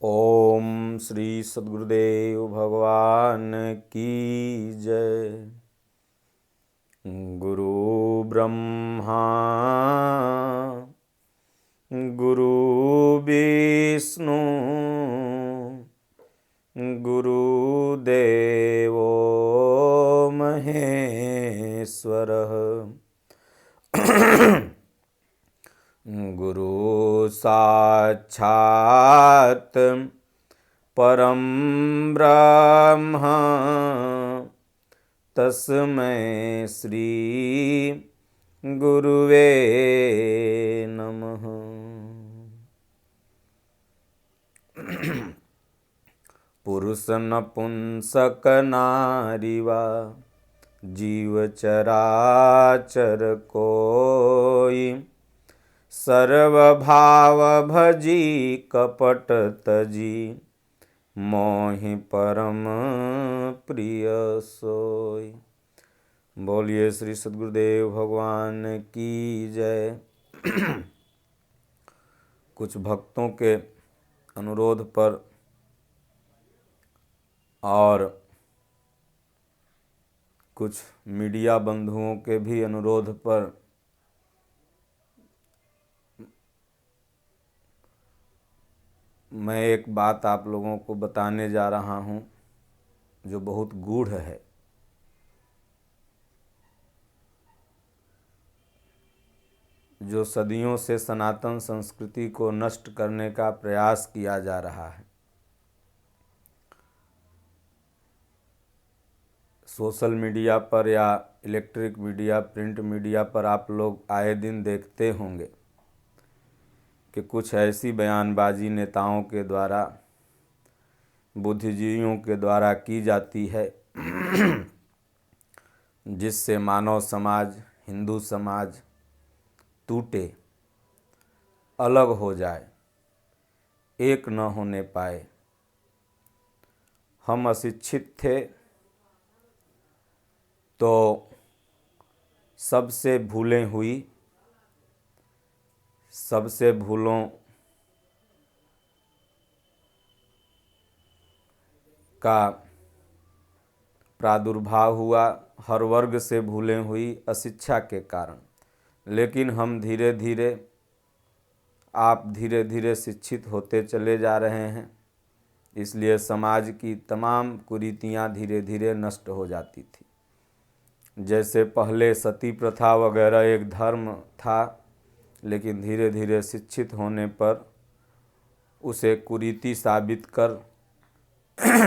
ओम श्री सद्गुरुदेव भगवान की जय। गुरु ब्रह्मा गुरु विष्णु गुरुदेवो महेश्वरः गुरु साक्षात् परम ब्रह्म तस्मै श्री गुरुवे नमः। पुरुष नपुंसक नारी वा जीव चराचर कोई, सर्वभाव भजी कपट तजी, मोहि परम प्रिय सोई। बोलिए श्री सद्गुरुदेव भगवान की जय। कुछ भक्तों के अनुरोध पर और कुछ मीडिया बंधुओं के भी अनुरोध पर मैं एक बात आप लोगों को बताने जा रहा हूँ जो बहुत गूढ़ है। जो सदियों से सनातन संस्कृति को नष्ट करने का प्रयास किया जा रहा है। सोशल मीडिया पर या इलेक्ट्रिक मीडिया, प्रिंट मीडिया पर आप लोग आए दिन देखते होंगे कि कुछ ऐसी बयानबाजी नेताओं के द्वारा, बुद्धिजीवियों के द्वारा की जाती है जिससे मानव समाज, हिंदू समाज टूटे, अलग हो जाए, एक न होने पाए। हम अशिक्षित थे तो सबसे भूलें हुई, सबसे भूलों का प्रादुर्भाव हुआ, हर वर्ग से भूलें हुई अशिक्षा के कारण। लेकिन हम धीरे धीरे, आप धीरे धीरे शिक्षित होते चले जा रहे हैं, इसलिए समाज की तमाम कुरीतियाँ धीरे धीरे नष्ट हो जाती थी। जैसे पहले सती प्रथा वगैरह एक धर्म था, लेकिन धीरे धीरे शिक्षित होने पर उसे कुरीति साबित कर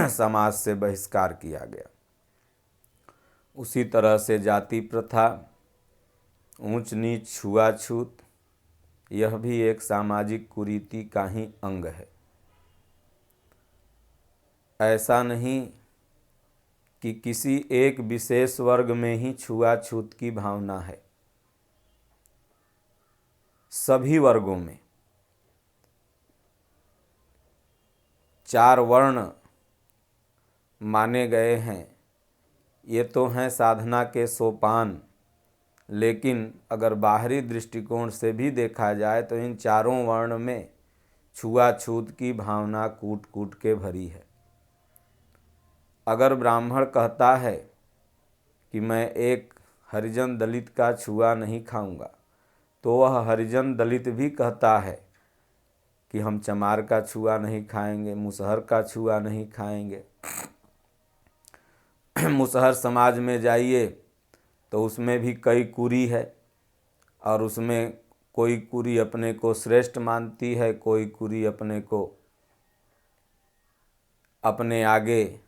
समाज से बहिष्कार किया गया। उसी तरह से जाति प्रथा, ऊंच नीच, छुआछूत, यह भी एक सामाजिक कुरीति का ही अंग है। ऐसा नहीं कि किसी एक विशेष वर्ग में ही छुआछूत की भावना है, सभी वर्गों में। 4 वर्ण माने गए हैं, ये तो हैं साधना के सोपान, लेकिन अगर बाहरी दृष्टिकोण से भी देखा जाए तो इन चारों वर्ण में छुआछूत की भावना कूट कूट के भरी है। अगर ब्राह्मण कहता है कि मैं एक हरिजन दलित का छुआ नहीं खाऊंगा, तो वह हरिजन दलित भी कहता है कि हम चमार का छुआ नहीं खाएंगे, मुसहर का छुआ नहीं खाएंगे। मुसहर समाज में जाइए तो उसमें भी कई कुरी है, और उसमें कोई कुरी अपने को श्रेष्ठ मानती है, कोई कुरी अपने को, अपने आगे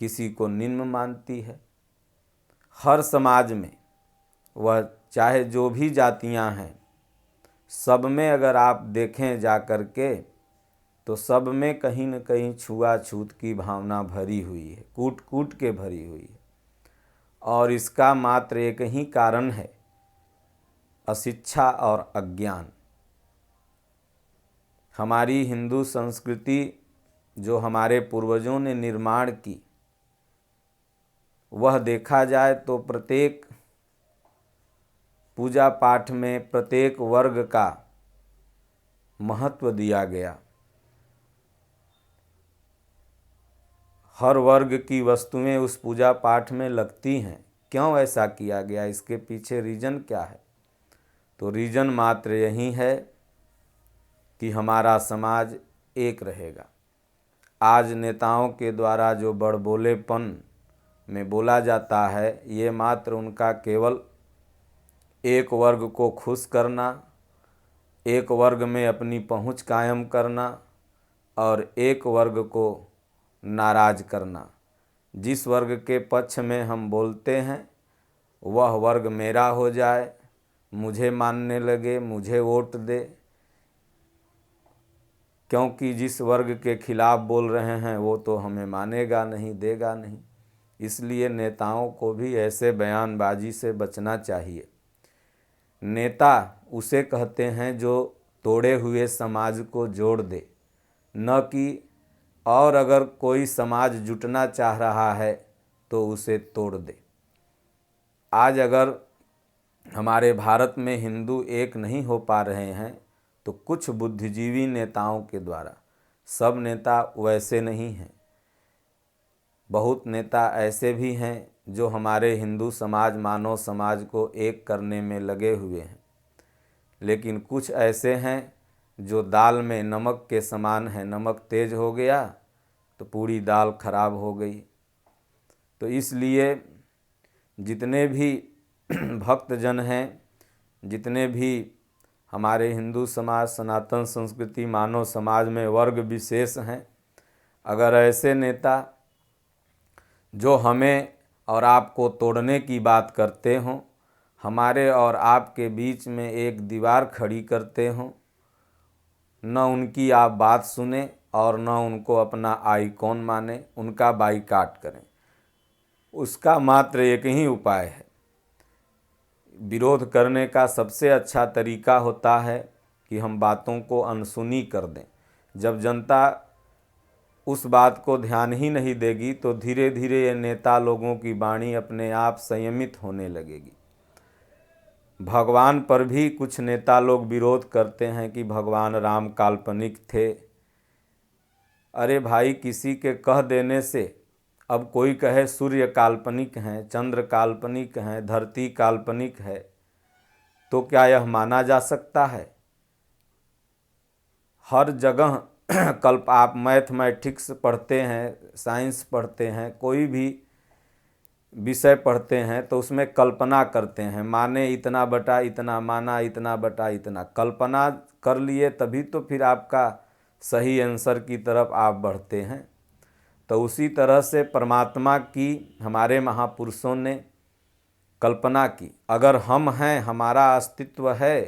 किसी को निम्न मानती है। हर समाज में, वह चाहे जो भी जातियां हैं, सब में अगर आप देखें जा कर के तो सब में कहीं न कहीं छुआछूत की भावना भरी हुई है, कूट कूट के भरी हुई है। और इसका मात्र एक ही कारण है, अशिक्षा और अज्ञान। हमारी हिंदू संस्कृति जो हमारे पूर्वजों ने निर्माण की, वह देखा जाए तो प्रत्येक पूजा पाठ में प्रत्येक वर्ग का महत्व दिया गया। हर वर्ग की वस्तुएं उस पूजा पाठ में लगती हैं। क्यों ऐसा किया गया, इसके पीछे रीज़न क्या है? तो रीज़न मात्र यही है कि हमारा समाज एक रहेगा। आज नेताओं के द्वारा जो बड़बोलेपन में बोला जाता है, ये मात्र उनका केवल एक वर्ग को खुश करना, एक वर्ग में अपनी पहुंच कायम करना और एक वर्ग को नाराज़ करना। जिस वर्ग के पक्ष में हम बोलते हैं वह वर्ग मेरा हो जाए, मुझे मानने लगे, मुझे वोट दे, क्योंकि जिस वर्ग के खिलाफ बोल रहे हैं वो तो हमें मानेगा नहीं, देगा नहीं। इसलिए नेताओं को भी ऐसे बयानबाजी से बचना चाहिए। नेता उसे कहते हैं जो तोड़े हुए समाज को जोड़ दे, न कि और अगर कोई समाज जुटना चाह रहा है तो उसे तोड़ दे। आज अगर हमारे भारत में हिंदू एक नहीं हो पा रहे हैं तो कुछ बुद्धिजीवी नेताओं के द्वारा, सब नेता वैसे नहीं हैं। बहुत नेता ऐसे भी हैं जो हमारे हिंदू समाज, मानव समाज को एक करने में लगे हुए हैं, लेकिन कुछ ऐसे हैं जो दाल में नमक के समान है। नमक तेज हो गया तो पूरी दाल खराब हो गई। तो इसलिए जितने भी भक्तजन हैं, जितने भी हमारे हिंदू समाज, सनातन संस्कृति, मानव समाज में वर्ग विशेष हैं, अगर ऐसे नेता जो हमें और आपको तोड़ने की बात करते हों, हमारे और आपके बीच में एक दीवार खड़ी करते हों, न उनकी आप बात सुने और न उनको अपना आइकॉन माने, उनका बाइकाट करें। उसका मात्र एक ही उपाय है। विरोध करने का सबसे अच्छा तरीका होता है कि हम बातों को अनसुनी कर दें। जब जनता उस बात को ध्यान ही नहीं देगी तो धीरे धीरे ये नेता लोगों की वाणी अपने आप संयमित होने लगेगी। भगवान पर भी कुछ नेता लोग विरोध करते हैं कि भगवान राम काल्पनिक थे। अरे भाई, किसी के कह देने से, अब कोई कहे सूर्य काल्पनिक हैं, चंद्र काल्पनिक हैं, धरती काल्पनिक है, तो क्या यह माना जा सकता है? हर जगह कल्प आप मैथमेटिक्स पढ़ते हैं, साइंस पढ़ते हैं, कोई भी विषय पढ़ते हैं तो उसमें कल्पना करते हैं। माने इतना बटा इतना, माना इतना बटा इतना। कल्पना कर लिए तभी तो फिर आपका सही आंसर की तरफ आप बढ़ते हैं। तो उसी तरह से परमात्मा की हमारे महापुरुषों ने कल्पना की। अगर हम हैं, हमारा अस्तित्व है,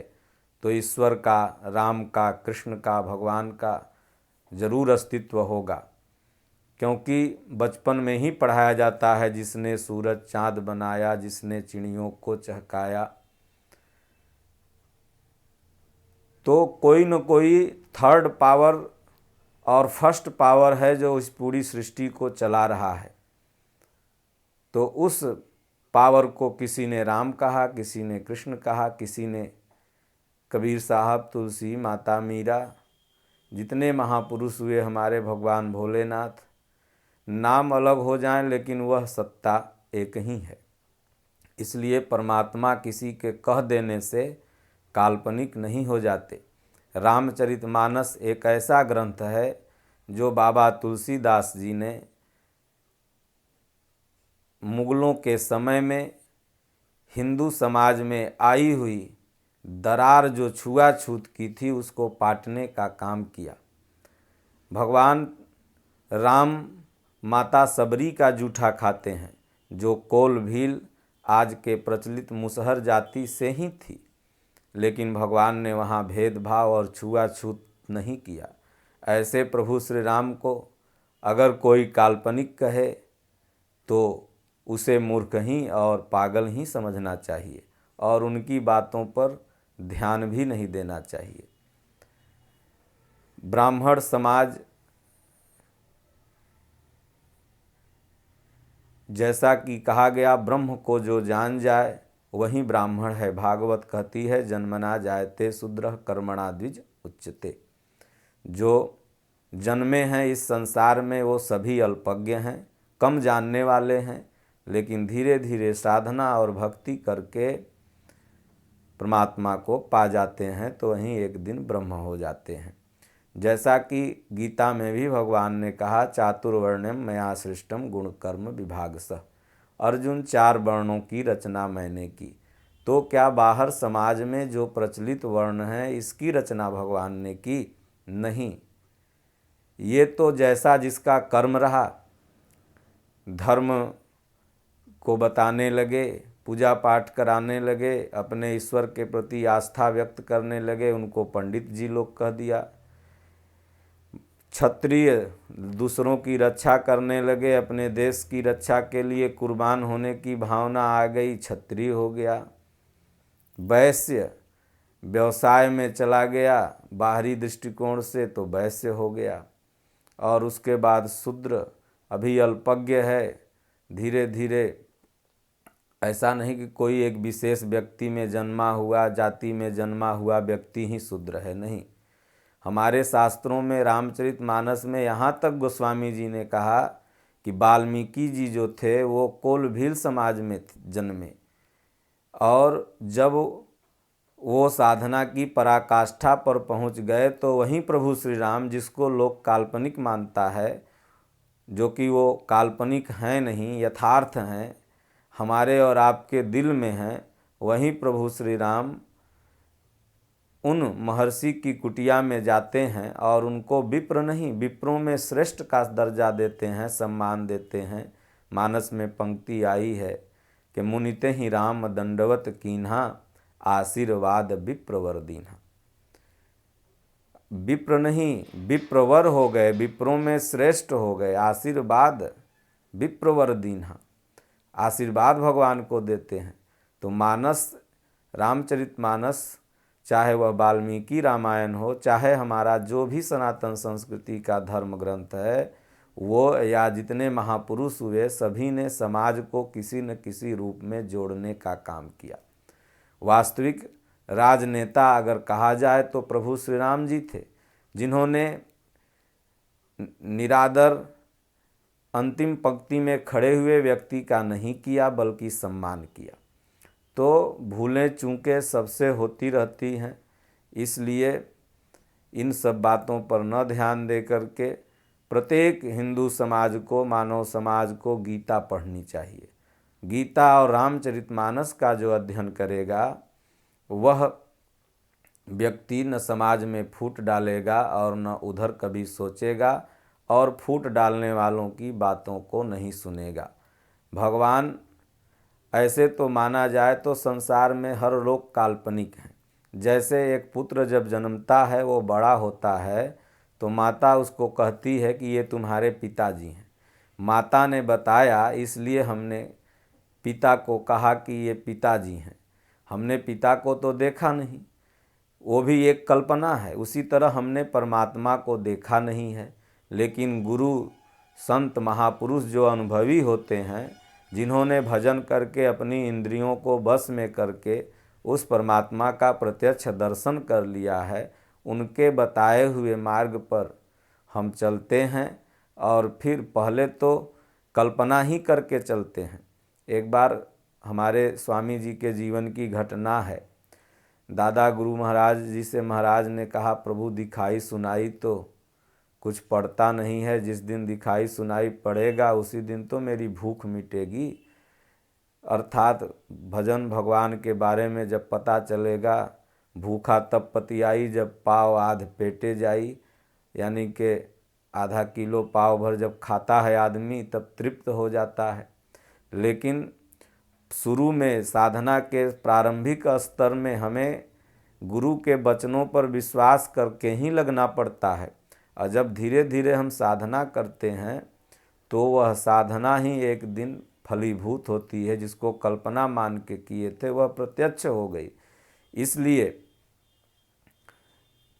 तो ईश्वर का, राम का, कृष्ण का, भगवान का जरूर अस्तित्व होगा। क्योंकि बचपन में ही पढ़ाया जाता है, जिसने सूरज चाँद बनाया, जिसने चिड़ियों को चहकाया। तो कोई न कोई थर्ड पावर और फर्स्ट पावर है जो इस पूरी सृष्टि को चला रहा है। तो उस पावर को किसी ने राम कहा, किसी ने कृष्ण कहा, किसी ने कबीर साहब, तुलसी, माता मीरा, जितने महापुरुष हुए हमारे भगवान भोलेनाथ, नाम अलग हो जाएं लेकिन वह सत्ता एक ही है। इसलिए परमात्मा किसी के कह देने से काल्पनिक नहीं हो जाते। रामचरितमानस एक ऐसा ग्रंथ है जो बाबा तुलसीदास जी ने मुगलों के समय में हिंदू समाज में आई हुई दरार जो छुआछूत की थी उसको पाटने का काम किया। भगवान राम माता सबरी का जूठा खाते हैं, जो कोल भील आज के प्रचलित मुसहर जाति से ही थी, लेकिन भगवान ने वहाँ भेदभाव और छुआछूत नहीं किया। ऐसे प्रभु श्री राम को अगर कोई काल्पनिक कहे तो उसे मूर्ख ही और पागल ही समझना चाहिए और उनकी बातों पर ध्यान भी नहीं देना चाहिए। ब्राह्मण समाज, जैसा कि कहा गया, ब्रह्म को जो जान जाए वही ब्राह्मण है। भागवत कहती है, जन्मना जायते शूद्रः कर्मणा द्विज उच्यते। जो जन्मे हैं इस संसार में वो सभी अल्पज्ञ हैं, कम जानने वाले हैं, लेकिन धीरे धीरे साधना और भक्ति करके परमात्मा को पा जाते हैं तो वहीं एक दिन ब्रह्म हो जाते हैं। जैसा कि गीता में भी भगवान ने कहा, चातुर्वर्ण्यम मया सृष्टम गुण कर्म विभागसः। अर्जुन, 4 वर्णों की रचना मैंने की। तो क्या बाहर समाज में जो प्रचलित वर्ण है इसकी रचना भगवान ने की? नहीं। ये तो जैसा जिसका कर्म रहा, धर्म को बताने लगे, पूजा पाठ कराने लगे, अपने ईश्वर के प्रति आस्था व्यक्त करने लगे, उनको पंडित जी लोग कह दिया। क्षत्रिय दूसरों की रक्षा करने लगे, अपने देश की रक्षा के लिए कुर्बान होने की भावना आ गई, क्षत्रिय हो गया। वैश्य व्यवसाय में चला गया, बाहरी दृष्टिकोण से तो वैश्य हो गया। और उसके बाद शूद्र, अभी अल्पज्ञ है। धीरे धीरे ऐसा नहीं कि कोई एक विशेष व्यक्ति में जन्मा हुआ, जाति में जन्मा हुआ व्यक्ति ही शूद्र है, नहीं। हमारे शास्त्रों में, रामचरितमानस में यहाँ तक गोस्वामी जी ने कहा कि वाल्मीकि जी जो थे वो कोल भील समाज में जन्मे, और जब वो साधना की पराकाष्ठा पर पहुँच गए तो वहीं प्रभु श्री राम, जिसको लोग काल्पनिक मानता है, जो कि वो काल्पनिक हैं नहीं, यथार्थ हैं, हमारे और आपके दिल में हैं, वहीं प्रभु श्री राम उन महर्षि की कुटिया में जाते हैं और उनको विप्र नहीं, विप्रों में श्रेष्ठ का दर्जा देते हैं, सम्मान देते हैं। मानस में पंक्ति आई है कि मुनिते ही राम दंडवत कीन्हा, आशीर्वाद विप्रवर दीन्हा। विप्र नहीं, विप्रवर हो गए, विप्रों में श्रेष्ठ हो गए, आशीर्वाद विप्रवर दीन्हा, आशीर्वाद भगवान को देते हैं। तो मानस, रामचरितमानस, चाहे वह वाल्मीकि रामायण हो, चाहे हमारा जो भी सनातन संस्कृति का धर्म ग्रंथ है, वो या जितने महापुरुष हुए, सभी ने समाज को किसी न किसी रूप में जोड़ने का काम किया। वास्तविक राजनेता अगर कहा जाए तो प्रभु श्री राम जी थे, जिन्होंने निरादर अंतिम पंक्ति में खड़े हुए व्यक्ति का नहीं किया बल्कि सम्मान किया। तो भूलें चूकें सबसे होती रहती हैं, इसलिए इन सब बातों पर न ध्यान दे करके प्रत्येक हिंदू समाज को, मानव समाज को गीता पढ़नी चाहिए। गीता और रामचरितमानस का जो अध्ययन करेगा वह व्यक्ति न समाज में फूट डालेगा और न उधर कभी सोचेगा, और फूट डालने वालों की बातों को नहीं सुनेगा। भगवान, ऐसे तो माना जाए तो संसार में हर लोग काल्पनिक हैं। जैसे एक पुत्र जब जन्मता है, वो बड़ा होता है तो माता उसको कहती है कि ये तुम्हारे पिताजी हैं। माता ने बताया, इसलिए हमने पिता को कहा कि ये पिताजी हैं। हमने पिता को तो देखा नहीं, वो भी एक कल्पना है। उसी तरह हमने परमात्मा को देखा नहीं है, लेकिन गुरु, संत, महापुरुष जो अनुभवी होते हैं, जिन्होंने भजन करके अपनी इंद्रियों को बस में करके उस परमात्मा का प्रत्यक्ष दर्शन कर लिया है, उनके बताए हुए मार्ग पर हम चलते हैं और फिर पहले तो कल्पना ही करके चलते हैं। एक बार हमारे स्वामी जी के जीवन की घटना है। दादा गुरु महाराज जी से महाराज ने कहा, प्रभु दिखाई सुनाई तो कुछ पड़ता नहीं है, जिस दिन दिखाई सुनाई पड़ेगा उसी दिन तो मेरी भूख मिटेगी। अर्थात भजन भगवान के बारे में जब पता चलेगा, भूखा तब पतियाई जब पाव आध पेटे जाई, यानी कि आधा किलो पाव भर जब खाता है आदमी तब तृप्त हो जाता है। लेकिन शुरू में साधना के प्रारंभिक स्तर में हमें गुरु के वचनों पर विश्वास करके ही लगना पड़ता है, और जब धीरे धीरे हम साधना करते हैं तो वह साधना ही एक दिन फलीभूत होती है। जिसको कल्पना मान के किए थे वह प्रत्यक्ष हो गई। इसलिए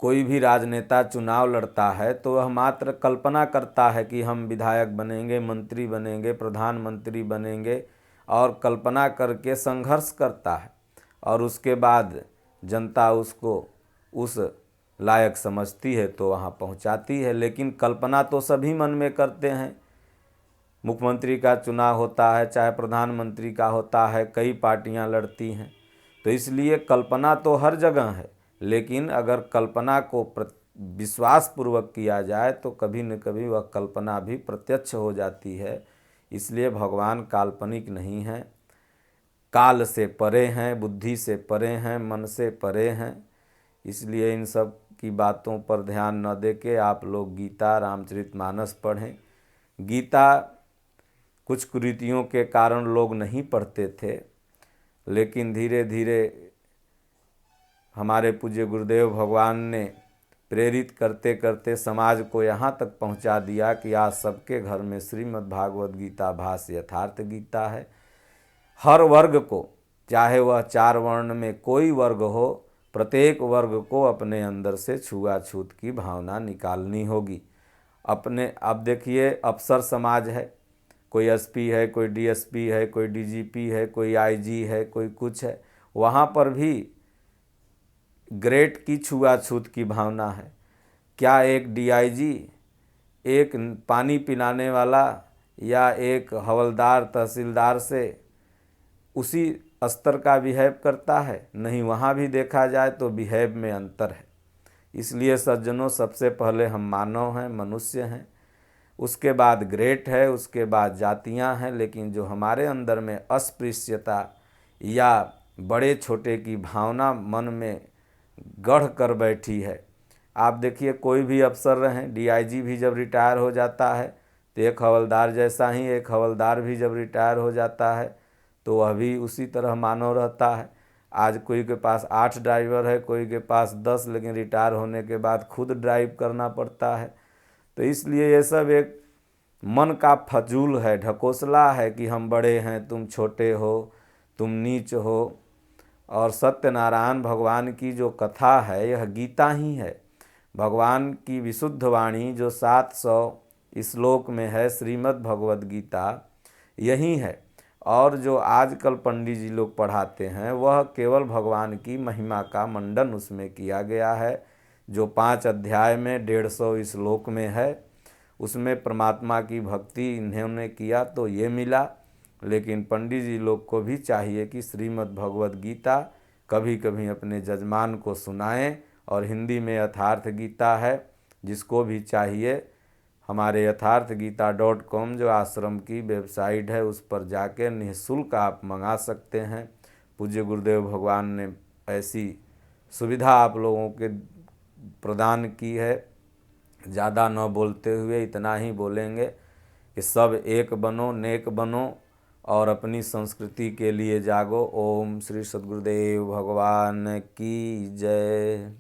कोई भी राजनेता चुनाव लड़ता है तो वह मात्र कल्पना करता है कि हम विधायक बनेंगे, मंत्री बनेंगे, प्रधानमंत्री बनेंगे, और कल्पना करके संघर्ष करता है, और उसके बाद जनता उसको उस लायक समझती है तो वहाँ पहुँचाती है। लेकिन कल्पना तो सभी मन में करते हैं। मुख्यमंत्री का चुनाव होता है, चाहे प्रधानमंत्री का होता है, कई पार्टियां लड़ती हैं, तो इसलिए कल्पना तो हर जगह है। लेकिन अगर कल्पना को विश्वास पूर्वक किया जाए तो कभी न कभी वह कल्पना भी प्रत्यक्ष हो जाती है। इसलिए भगवान काल्पनिक नहीं हैं, काल से परे हैं, बुद्धि से परे हैं, मन से परे हैं। इसलिए इन सब की बातों पर ध्यान न दे के आप लोग गीता, रामचरितमानस पढ़ें। गीता कुछ कुरीतियों के कारण लोग नहीं पढ़ते थे, लेकिन धीरे धीरे हमारे पूज्य गुरुदेव भगवान ने प्रेरित करते करते समाज को यहाँ तक पहुँचा दिया कि आज सबके घर में श्रीमद् भागवत गीता भाष्य यथार्थ गीता है। हर वर्ग को, चाहे वह 4 वर्ण में कोई वर्ग हो, प्रत्येक वर्ग को अपने अंदर से छुआछूत की भावना निकालनी होगी। अपने अब देखिए अफसर समाज है, कोई एसपी है, कोई डीएसपी है, कोई डीजीपी है, कोई आईजी है, कोई कुछ है, वहाँ पर भी ग्रेड की छुआछूत की भावना है। क्या एक डीआईजी एक पानी पिलाने वाला या एक हवलदार तहसीलदार से उसी स्तर का बिहेव करता है? नहीं, वहाँ भी देखा जाए तो बिहेव में अंतर है। इसलिए सज्जनों, सबसे पहले हम मानव हैं, मनुष्य हैं, उसके बाद ग्रेट है, उसके बाद जातियां हैं। लेकिन जो हमारे अंदर में अस्पृश्यता या बड़े छोटे की भावना मन में गढ़ कर बैठी है, आप देखिए कोई भी अफसर रहें, डीआईजी भी जब रिटायर हो जाता है तो एक हवलदार जैसा ही एक हवलदार भी जब रिटायर हो जाता है तो वह भी उसी तरह मानव रहता है। आज कोई के पास 8 ड्राइवर है, कोई के पास 10, लेकिन रिटायर होने के बाद खुद ड्राइव करना पड़ता है। तो इसलिए ये सब एक मन का फजूल है, ढकोसला है कि हम बड़े हैं, तुम छोटे हो, तुम नीच हो। और सत्यनारायण भगवान की जो कथा है यह गीता ही है। भगवान की विशुद्ध वाणी जो 700 श्लोक में है, श्रीमद् भगवद गीता यही है। और जो आजकल पंडित जी लोग पढ़ाते हैं वह केवल भगवान की महिमा का मंडन उसमें किया गया है। जो 5 अध्याय में 150 श्लोक में है, उसमें परमात्मा की भक्ति इन्होंने किया तो ये मिला। लेकिन पंडित जी लोग को भी चाहिए कि श्रीमद् भगवद गीता कभी कभी अपने जजमान को सुनाएं। और हिंदी में यथार्थ गीता है, जिसको भी चाहिए हमारे यथार्थगीता.com जो आश्रम की वेबसाइट है उस पर जाकर निःशुल्क आप मंगा सकते हैं। पूज्य गुरुदेव भगवान ने ऐसी सुविधा आप लोगों के प्रदान की है। ज़्यादा न बोलते हुए इतना ही बोलेंगे कि सब एक बनो, नेक बनो और अपनी संस्कृति के लिए जागो। ओम श्री सद्गुरुदेव भगवान की जय।